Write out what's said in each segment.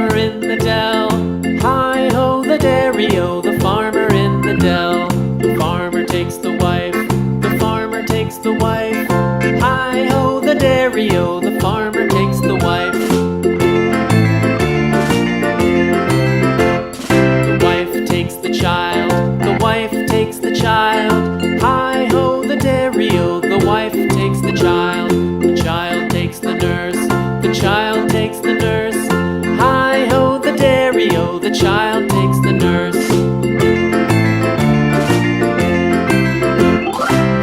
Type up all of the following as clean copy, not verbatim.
farmer in the dell. Hi-ho, the dairy-o, the farmer in the dell. The farmer takes the wife, the farmer takes the wife. Hi-ho, the dairy-o, the farmer takes the wife. The wife takes the child, the wife takes the child. Hi-ho, the dairy-o, the wife takes the child. The child takes the nurse, the child takes the nurse. Hi-ho, the dairy-o, the child takes the nurse.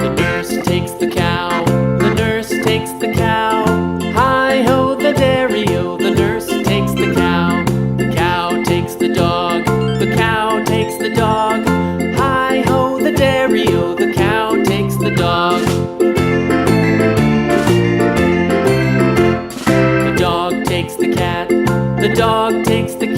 The nurse takes the cow, the nurse takes the cow. Hi-ho, the dairy-o, the nurse takes the cow. The cow takes the dog, the cow takes the dog. Hi-ho, the dairy-o, the cow takes the dog. The dog takes the cat, the dog takes the